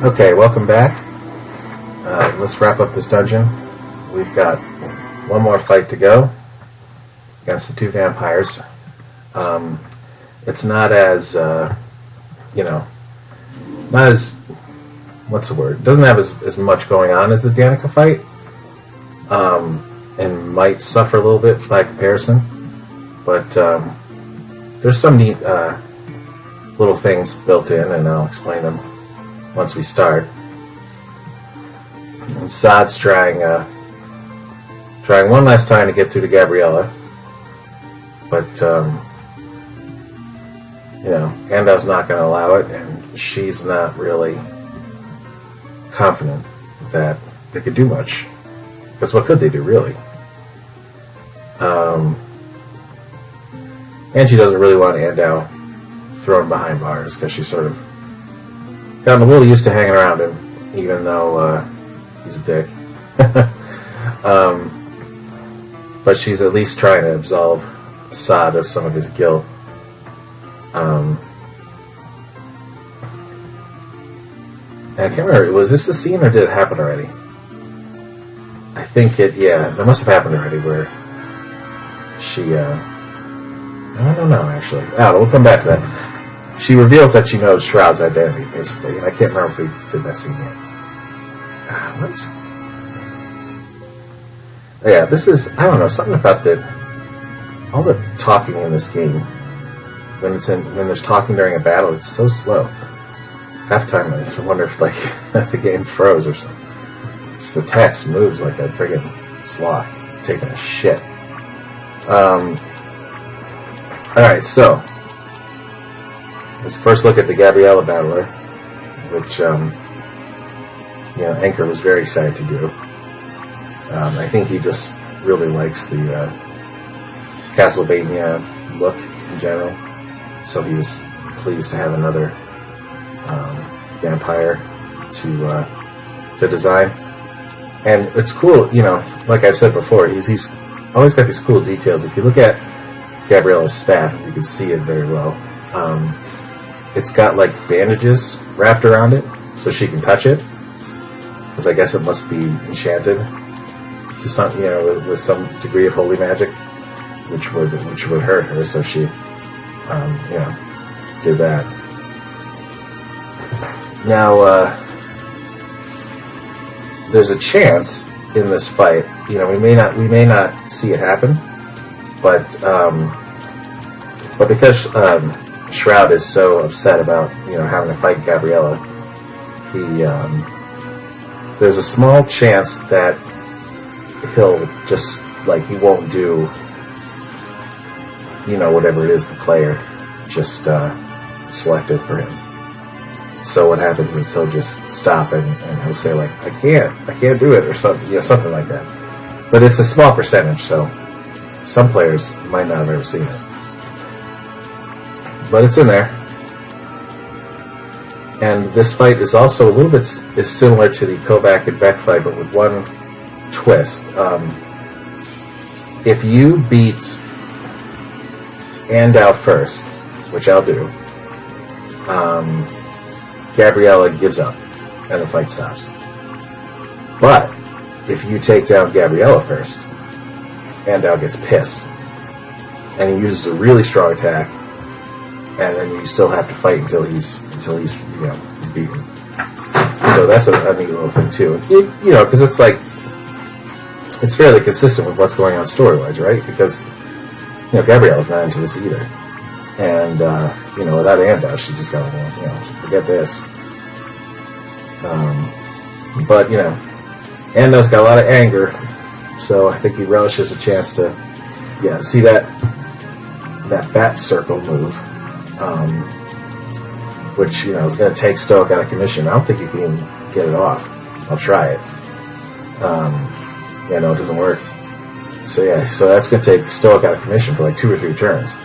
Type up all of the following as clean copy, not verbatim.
Okay, welcome back. Let's wrap up this dungeon. We've got one more fight to go against the two vampires. It's not as, not as, what's the word? It doesn't have as much going on as the Danica fight, and might suffer a little bit by comparison. But there's some neat little things built in, and I'll explain them once we start. And Saad's trying one last time to get through to Gabriella, but Andal's not going to allow it, and she's not really confident that they could do much, because what could they do, really? And she doesn't really want Andal thrown behind bars, because she's sort of gotten a little used to hanging around him, even though he's a dick. But she's at least trying to absolve Saad of some of his guilt. And I can't remember, was this a scene or did it happen already? I think that must have happened already, where she, I don't know, actually. We'll come back to that. She reveals that she knows Shroud's identity, basically, and I can't remember if we did that scene yet. What? Yeah, this is, I don't know, something about all the talking in this game, when there's talking during a battle, it's so slow. Half-time, I wonder if, the game froze or something. Just the text moves like a friggin' sloth taking a shit. Alright, so let's first look at the Gabriella battler, which Anchor was very excited to do. I think he just really likes the Castlevania look in general, so he was pleased to have another vampire to design. And it's cool, like I've said before, he's always got these cool details. If you look at Gabriella's staff, you can see it very well. It's got bandages wrapped around it so she can touch it, because I guess it must be enchanted to some, with some degree of holy magic, which would hurt her. So she, did that. Now, there's a chance in this fight. We may not see it happen, but because Shroud is so upset about having to fight Gabriella, there's a small chance that he'll just he won't do whatever it is the player just selected for him. So what happens is he'll just stop and he'll say I can't do it, or something, something like that. But it's a small percentage, so some players might not have ever seen it. But it's in there. And this fight is also a little bit similar to the Kovac and Vec fight, but with one twist. If you beat Andal first, which I'll do, Gabriella gives up, and the fight stops. But if you take down Gabriella first, Andal gets pissed, and he uses a really strong attack, and then you still have to fight until he's beaten. So that's a neat little thing too. Because it's fairly consistent with what's going on story-wise, right? Because Gabriella's not into this either, and without Andal, she just got forget this. But Andal's got a lot of anger, so I think he relishes a chance to see that bat circle move. Which is going to take Stoic out of commission. I don't think you can even get it off. I'll try it. It doesn't work. So that's going to take Stoic out of commission for 2 or 3 turns.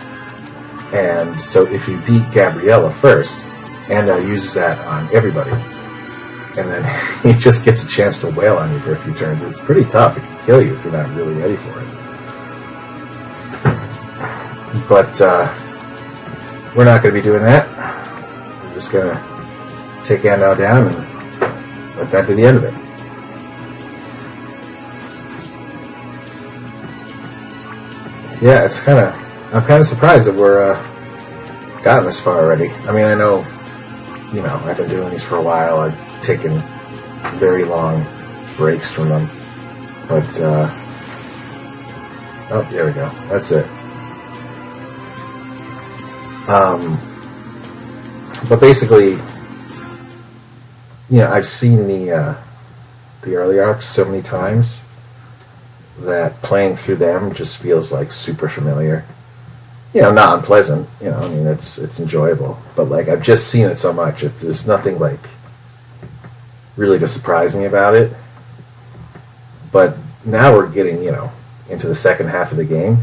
And so if you beat Gabriella first, Andal uses that on everybody, and then he just gets a chance to wail on you for a few turns. It's pretty tough. It can kill you if you're not really ready for it. But we're not going to be doing that. We're just going to take Andal down and But that'd be the end of it. Yeah, I'm kind of surprised that we're gotten this far already. I mean, I know, I've been doing these for a while. I've taken very long breaks from them. But, oh, there we go. That's it. But basically, I've seen the early arcs so many times that playing through them just feels like super familiar. Not unpleasant. I mean, it's enjoyable. But like, I've just seen it so much. There's nothing like really to surprise me about it. But now we're getting, into the second half of the game,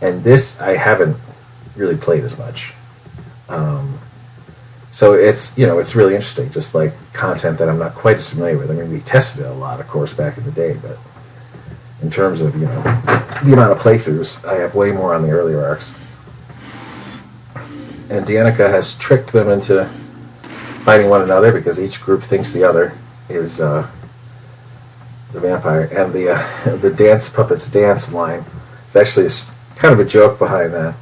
and this I haven't really played as much. So it's it's really interesting. Just like content that I'm not quite as familiar with. I mean, we tested it a lot, of course, back in the day, but in terms of, the amount of playthroughs, I have way more on the earlier arcs. And Danica has tricked them into fighting one another because each group thinks the other is the vampire. And the dance puppets dance line is actually kind of a joke behind that.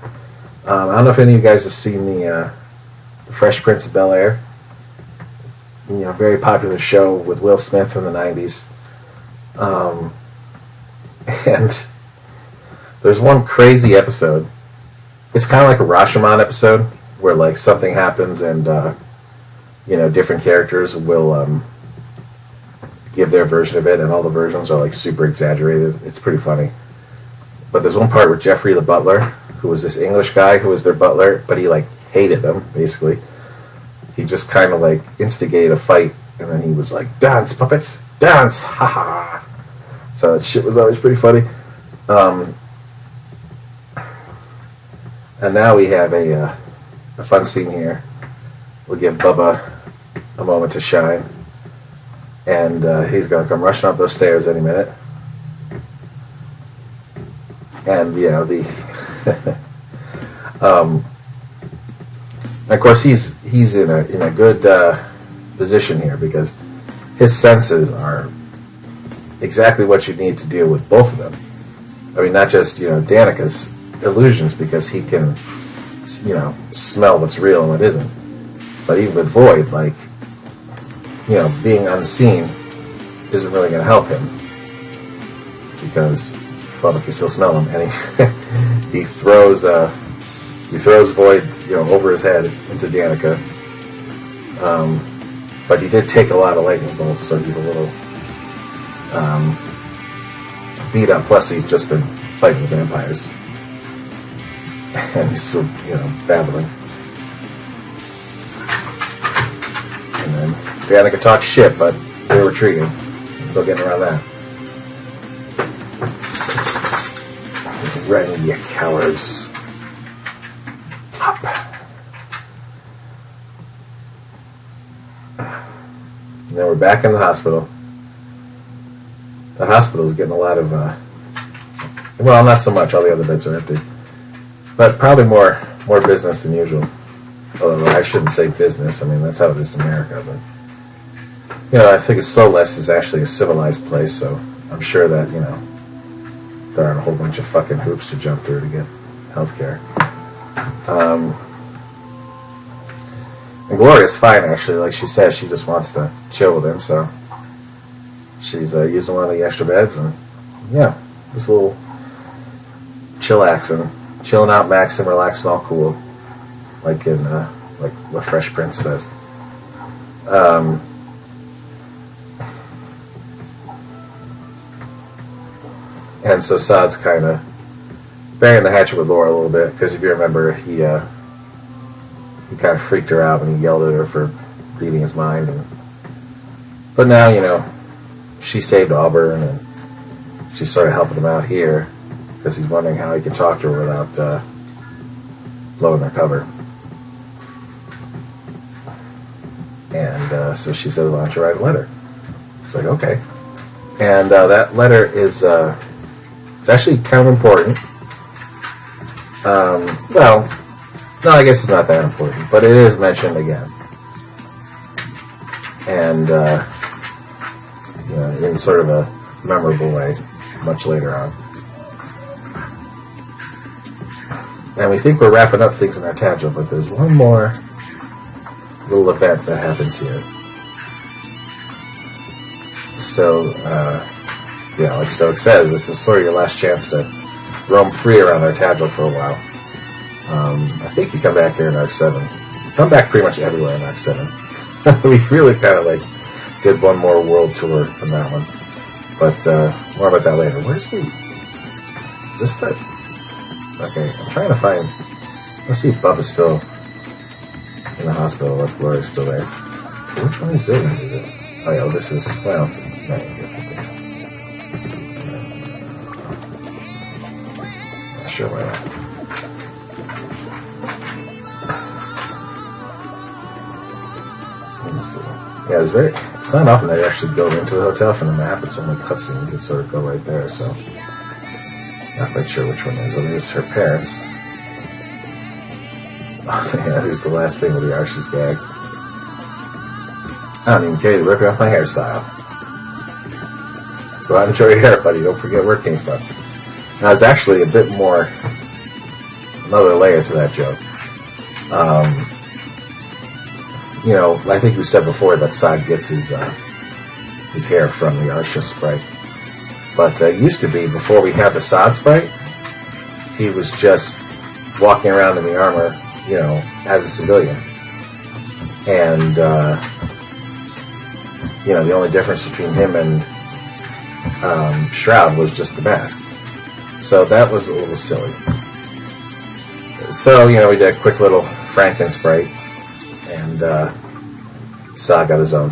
I don't know if any of you guys have seen the Fresh Prince of Bel-Air. Very popular show with Will Smith from the 90s. And there's one crazy episode. It's kind of like a Rashomon episode where like something happens and different characters will give their version of it, and all the versions are like super exaggerated. It's pretty funny. But there's one part where Jeffrey the butler, who was this English guy who was their butler, but he like hated them basically. He just kind of like instigated a fight, and then he was like, "Dance, puppets, dance, ha ha." So that shit was always pretty funny. And now we have a fun scene here. We'll give Bubba a moment to shine. And he's going to come rushing up those stairs any minute. And, of course, he's in a good position here because his senses are exactly what you need to deal with both of them. I mean, not just, Danica's illusions, because he can, smell what's real and what isn't. But even with Void, like, being unseen isn't really going to help him, because Bubba can still smell him, and he throws Void, over his head into Danica. But he did take a lot of lightning bolts, so he's a little beat up. Plus, he's just been fighting the vampires, and he's still, babbling. And then Danica talks shit, but they're retreating. Still getting around that. Ready, you cowards. Plop. And then we're back in the hospital. The hospital's getting a lot of, well, not so much. All the other beds are empty. But probably more business than usual. Although I shouldn't say business. I mean, that's how it is in America. But, I think Solis is actually a civilized place, so I'm sure that, there aren't a whole bunch of fucking hoops to jump through to get health care. And Gloria's fine, actually. Like she says, she just wants to chill with him, so she's using one of the extra beds, and just a little chillaxing, chilling out, maxing, relaxing, all cool, like in like what Fresh Prince says. And so Saad's kind of banging the hatchet with Laura a little bit, because if you remember, he kind of freaked her out when he yelled at her for reading his mind. But now, she saved Auburn, and she's sort of helping him out here, because he's wondering how he can talk to her without blowing her cover. And so she said, "Why don't you write a letter?" He's like, "Okay." And that letter is it's actually kind of important. Well, no, I guess it's not that important, but it is mentioned again. and in sort of a memorable way much later on. And we think we're wrapping up things in our tadgel, but there's one more little event that happens here. So, like Stoic says, this is sort of your last chance to roam free around our tadgel for a while. I think you come back here in Arc 7. You come back pretty much everywhere in Arc 7. We really kind of did one more world tour on that one. But more about that later. Where's the... Is this the... Okay, I'm trying to find... Let's see if Bubba's still in the hospital, if Gloria's still there. Which one of these buildings is it? Oh yeah, this is... Well, it's not even different. Sure, why not? Yeah, it's not often they actually go into the hotel from the map. It's only cutscenes that sort of go right there, so not quite sure which one it is. Well, it's her parents. Oh, yeah, here's the last thing with the Archie's gag. I don't even care to rip off my hairstyle. Go out and enjoy your hair, buddy. Don't forget where it came from. Now, it's actually a bit more, another layer to that joke. I think we said before that Sod gets his hair from the Arsha sprite. But it used to be, before we had the Sod sprite, he was just walking around in the armor, as a civilian. And, the only difference between him and Shroud was just the mask. So that was a little silly. So, we did a quick little Franken sprite. And Sod got his own,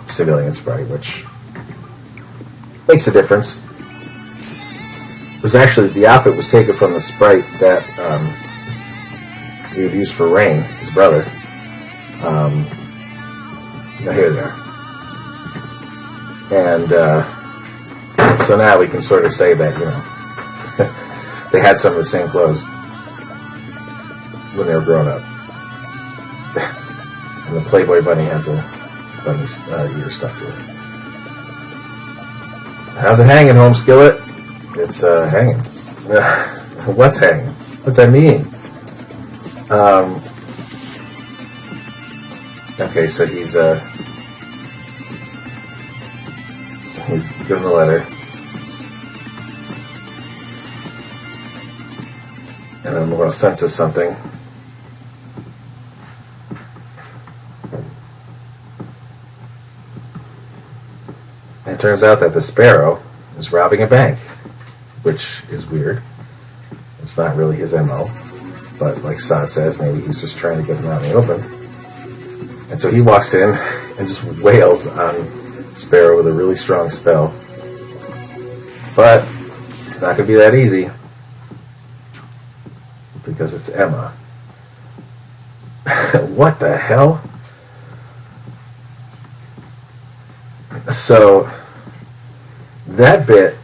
civilian sprite, which makes a difference. It was actually, the outfit was taken from the sprite that he would use for Rain, his brother. Here they are. And so now we can sort of say that, they had some of the same clothes when they were growing up. And the Playboy bunny has a bunny's ear stuck to it. How's it hanging, home skillet? It's hanging. What's hanging? What's that mean? Okay, so he's given the letter. And then we're going to census something. And it turns out that the Sparrow is robbing a bank, which is weird. It's not really his MO. But like Sod says, maybe he's just trying to get him out in the open. And so he walks in and just wails on Sparrow with a really strong spell. But it's not going to be that easy. Because it's Emma. What the hell? So that bit,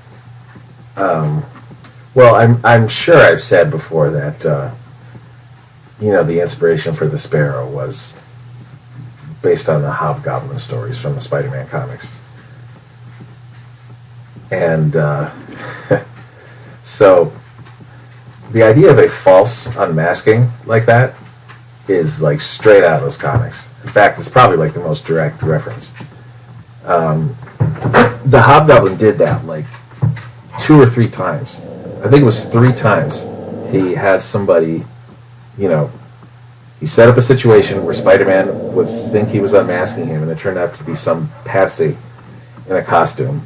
I'm sure I've said before that the inspiration for the Sparrow was based on the Hobgoblin stories from the Spider-Man comics, and so the idea of a false unmasking like that is like straight out of those comics. In fact, it's probably like the most direct reference. The Hobgoblin did that like 2 or 3 times. I think it was 3 times. He had somebody, he set up a situation where Spider-Man would think he was unmasking him, and it turned out to be some patsy in a costume.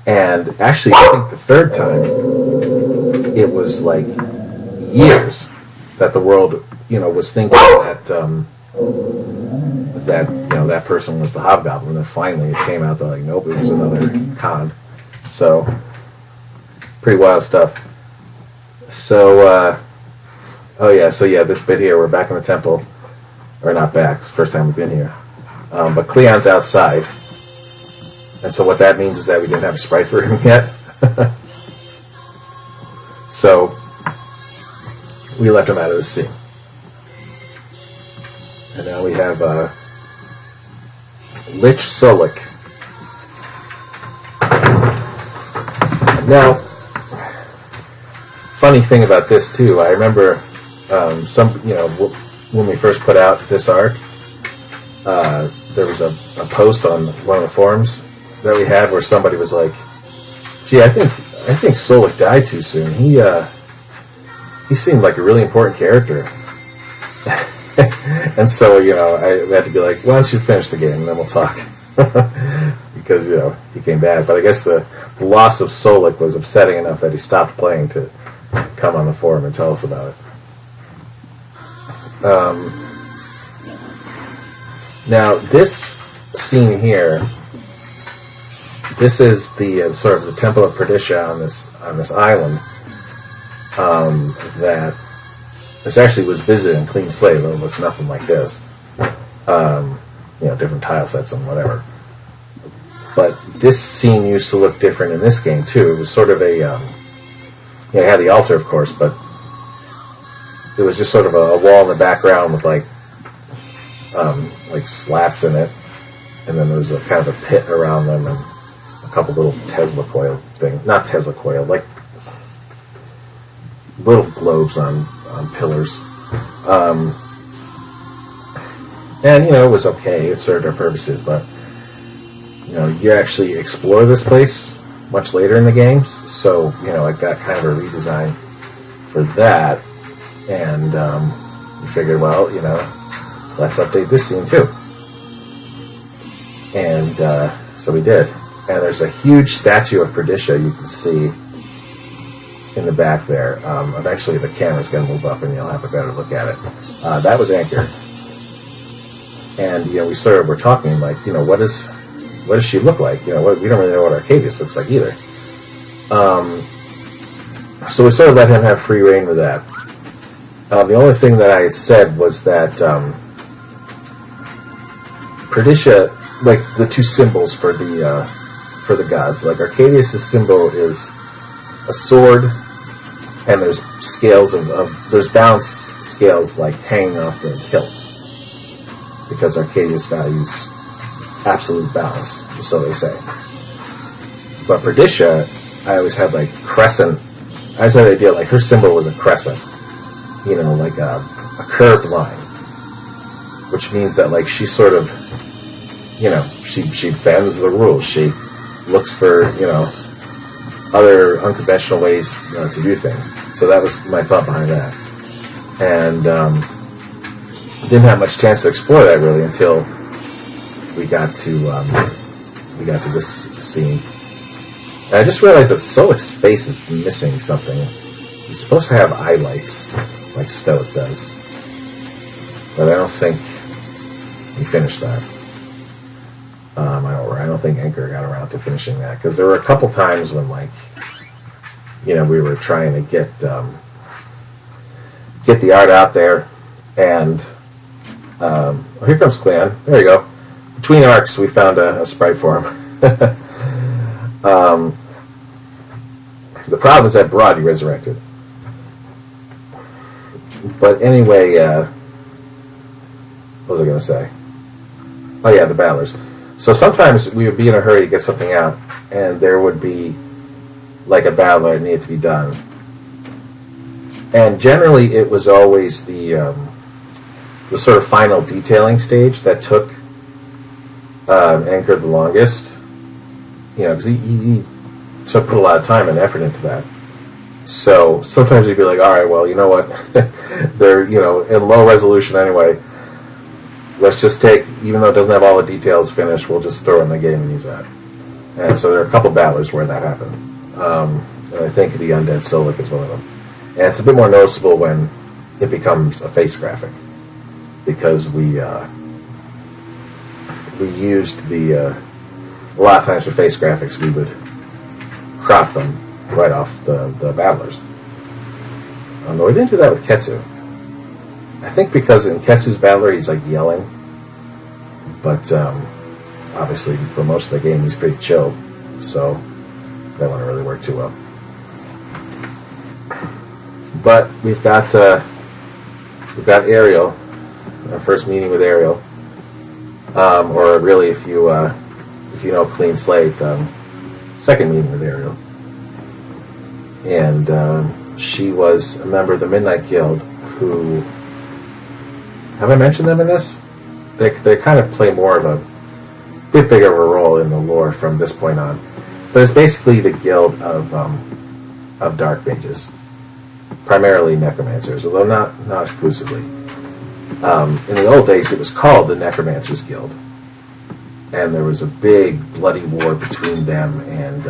And actually, I think the 3rd time, it was like years that the world, was thinking that person was the Hobgoblin, and finally it came out that like, nope, it was another con. So pretty wild stuff. So this bit here, we're back in the temple, or not back, it's the first time we've been here, but Cleon's outside, and so what that means is that we didn't have a sprite for him yet. So we left him out of the scene. And now we have Lich Solik. Now, funny thing about this too, I remember when we first put out this arc, there was a post on one of the forums that we had where somebody was like, "Gee, I think Solik died too soon. He seemed like a really important character." And so, I had to be like, "Why don't you finish the game and then we'll talk?" Because, he came back. But I guess the loss of Solik was upsetting enough that he stopped playing to come on the forum and tell us about it. Now, this scene here, this is the sort of the Temple of Perdicia on this island that this actually was visited in Clean Slate, though it looks nothing like this. Different tile sets and whatever. But this scene used to look different in this game too. It was sort of a, it had the altar, of course, but it was just sort of a wall in the background with like slats in it, and then there was a kind of a pit around them and a couple little Tesla coil not Tesla coil, like little globes on pillars. And it was okay. It served our purposes, but you actually explore this place much later in the games, so I got kind of a redesign for that, and we figured, well, let's update this scene too, and so we did. And there's a huge statue of Perdicia you can see in the back there. Eventually the camera's going to move up and you'll have a better look at it. That was Anchor, and we sort of were talking like, what does she look like? We don't really know what Arcadius looks like either. So we sort of let him have free reign with that. The only thing that I had said was that Perdicia, like the two symbols for the gods, like Arcadius' symbol is a sword, and there's scales there's balance scales like hanging off the hilt, because Arcadius values absolute balance, so they say. But Perdicia, I always had like crescent. I always had the idea like her symbol was a crescent, like a curved line, which means that like she sort of, she bends the rules. She looks for other unconventional ways to do things. So that was my thought behind that, and didn't have much chance to explore that really until we got to this scene. And I just realized that Solik's face is missing something. He's supposed to have eye lights, like Stoic does, but I don't think he finished that. I don't think Anchor got around to finishing that, because there were a couple times when, like, we were trying to get the art out there, and here comes Clan. There you go. Between arcs, we found a sprite for him. The problem is that Broad he resurrected. But anyway, what was I going to say? Oh yeah, the battlers. So sometimes we would be in a hurry to get something out, and there would be like a battler that needed to be done. And generally it was always the sort of final detailing stage that took Anchor the longest. Because he sort of put a lot of time and effort into that. So sometimes you'd be like, all right, well, you know what? They're, in low resolution anyway. Let's just take, even though it doesn't have all the details finished, we'll just throw in the game and use that. And so there are a couple battlers where that happened. And I think the Undead Solik is one of them. And it's a bit more noticeable when it becomes a face graphic, because we used a lot of times for face graphics we would crop them right off the battlers. No, we didn't do that with Ketsu. I think because in Ketsu's battler he's like yelling, but obviously for most of the game he's pretty chill, so that wouldn't really work too well. But we've got Ariel, our first meeting with Ariel, or really, if you know Clean Slate, second meeting with Ariel, and she was a member of the Midnight Guild. Who have I mentioned them in this? They kind of play more of a bit bigger of a role in the lore from this point on, but it's basically the guild of dark mages, primarily necromancers, although not exclusively. In the old days, it was called the Necromancers Guild, and there was a big bloody war between them and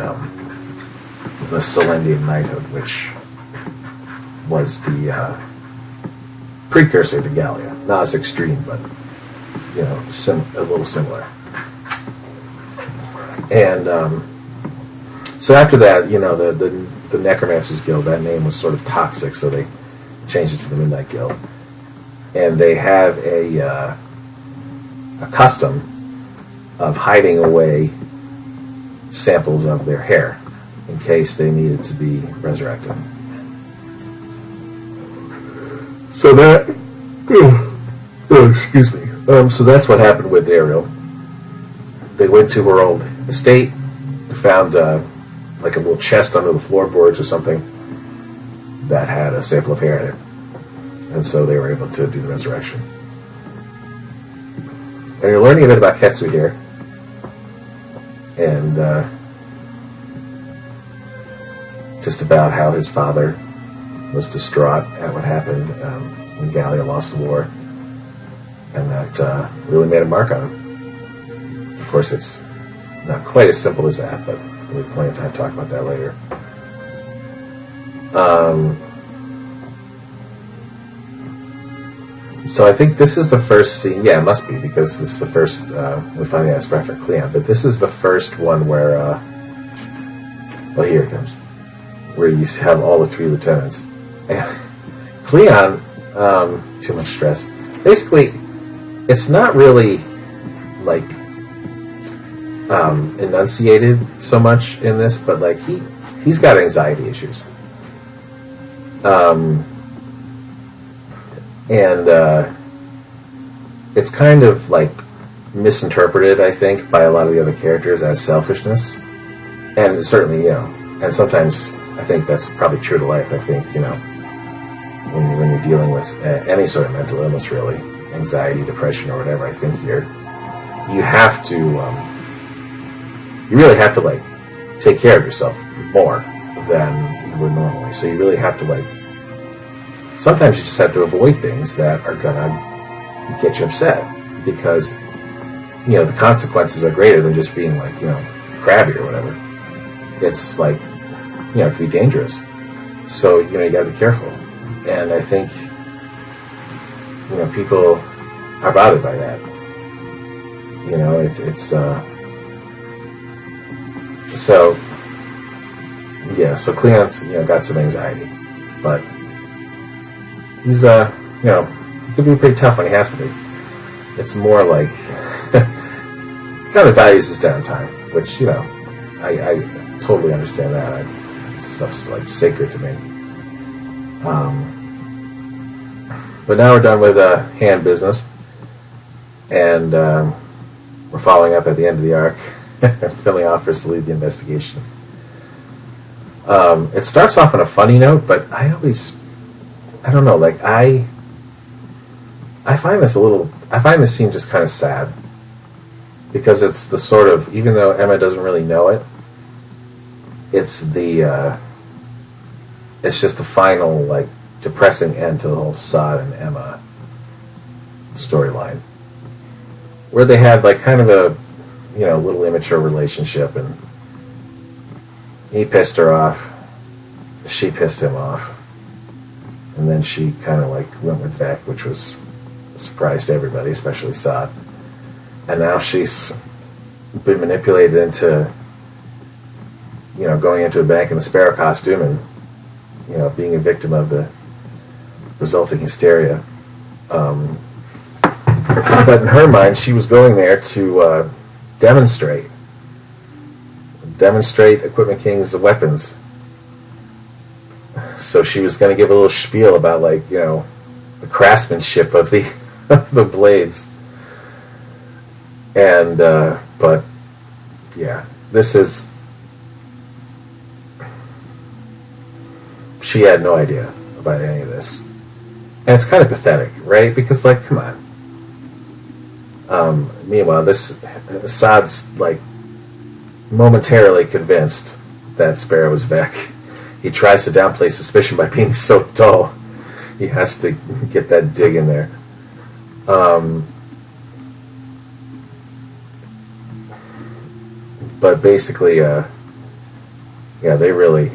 the Celendian Knighthood, which was the precursor to Gallia. Not as extreme, but a little similar. And so after that, the Necromancers Guild, that name was sort of toxic, so they changed it to the Midnight Guild. And they have a custom of hiding away samples of their hair in case they needed to be resurrected. So that, excuse me. So that's what happened with Ariel. They went to her old estate, found like a little chest under the floorboards or something that had a sample of hair in it. And so they were able to do the resurrection. And you're learning a bit about Ketsu here. And just about how his father was distraught at what happened when Gallia lost the war. And that really made a mark on him. Of course, it's not quite as simple as that, but we'll have plenty of time to talk about that later. So I think this is the first scene. Yeah, it must be, because this is the first. We finally have Spectre Cleon, but this is the first one where. Well, here it comes, where you have all the three lieutenants. Cleon, too much stress. Basically, it's not really like enunciated so much in this, but like he's got anxiety issues. And it's kind of like misinterpreted, I think, by a lot of the other characters as selfishness. And certainly, and sometimes I think that's probably true to life. I think, when you're dealing with any sort of mental illness, really, anxiety, depression, or whatever, I think you have to, you really have to, like, take care of yourself more than you would normally. So you really have to, sometimes you just have to avoid things that are gonna get you upset, because the consequences are greater than just being crabby or whatever. It's it can be dangerous. So you gotta be careful. And I think people are bothered by that. So Cleon's got some anxiety, but he's he can be pretty tough when he has to be. It's more like kind of values his downtime, which I totally understand that. Stuff's like sacred to me. But now we're done with hand business, and we're following up at the end of the arc. Finley offers to lead the investigation. It starts off on a funny note, but I don't know, I find this scene just kind of sad, because it's the sort of, even though Emma doesn't really know it, it's just the final, depressing end to the whole Sod and Emma storyline, where they had, kind of a, little immature relationship, and he pissed her off, she pissed him off, and then she kind of, went with Vec, which was a surprise to everybody, especially Sod. And now she's been manipulated into, going into a bank in a sparrow costume and, being a victim of the resulting hysteria. But in her mind, she was going there to demonstrate Equipment King's weapons. So she was going to give a little spiel about, the craftsmanship of the the blades. And but yeah, this is. She had no idea about any of this, and it's kind of pathetic, right? Because like, come on. Meanwhile, this Assad's like momentarily convinced that Sparrow is Vec. He tries to downplay suspicion by being so dull. He has to get that dig in there. But basically, yeah, they really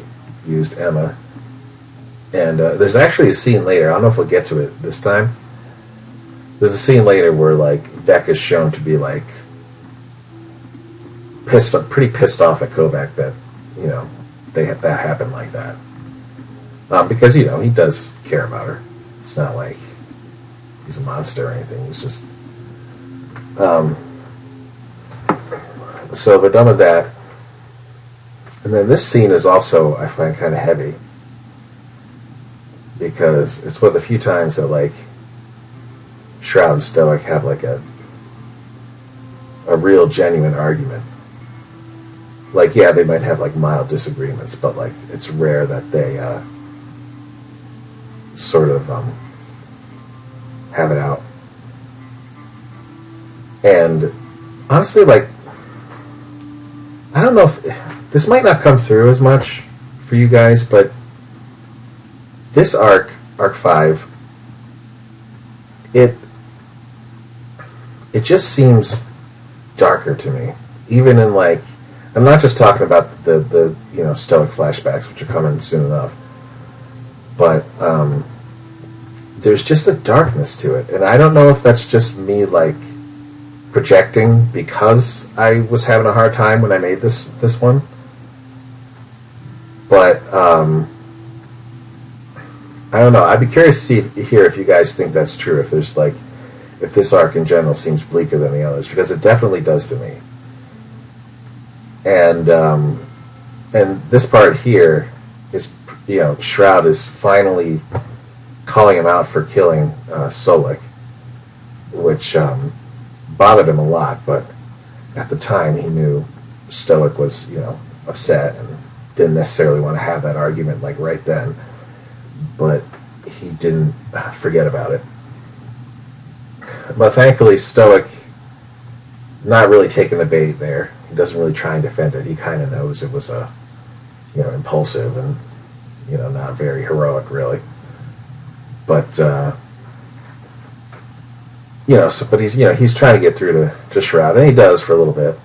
used Emma. And there's actually a scene later. I don't know if we'll get to it this time. There's a scene later where like Vec is shown to be like pretty pissed off at Kovac that that happened like that. Because he does care about her. It's not like he's a monster or anything. He's just so we're done with that. And then this scene is also, I find, kind of heavy, because it's one of the few times that like Shroud and Stoic have like a real genuine argument. Like, yeah, they might have like mild disagreements, but like it's rare that they sort of have it out. And honestly, like, I don't know if this might not come through as much for you guys, but this arc 5, it just seems darker to me. Even in like, I'm not just talking about the Stoic flashbacks, which are coming soon enough, but there's just a darkness to it, and I don't know if that's just me like projecting because I was having a hard time when I made this one, but I don't know. I'd be curious to hear if you guys think that's true. If there's like, if this arc in general seems bleaker than the others, because it definitely does to me. And this part here is, Shroud is finally calling him out for killing Solik, which bothered him a lot. But at the time, he knew Stoic was, upset and didn't necessarily want to have that argument like right then. But he didn't forget about it. But thankfully, Stoic not really taking the bait there. He doesn't really try and defend it. He kind of knows it was impulsive and, not very heroic, really. But, but he's trying to get through to Shroud, and he does for a little bit.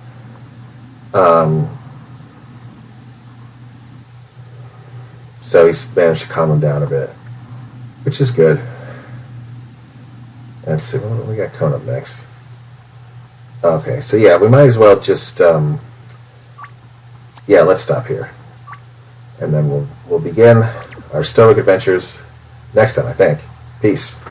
So he's managed to calm him down a bit, which is good. Let's see, what we got coming up next? Okay, so yeah, we might as well just, let's stop here. And then we'll begin our Stoic adventures next time, I think. Peace.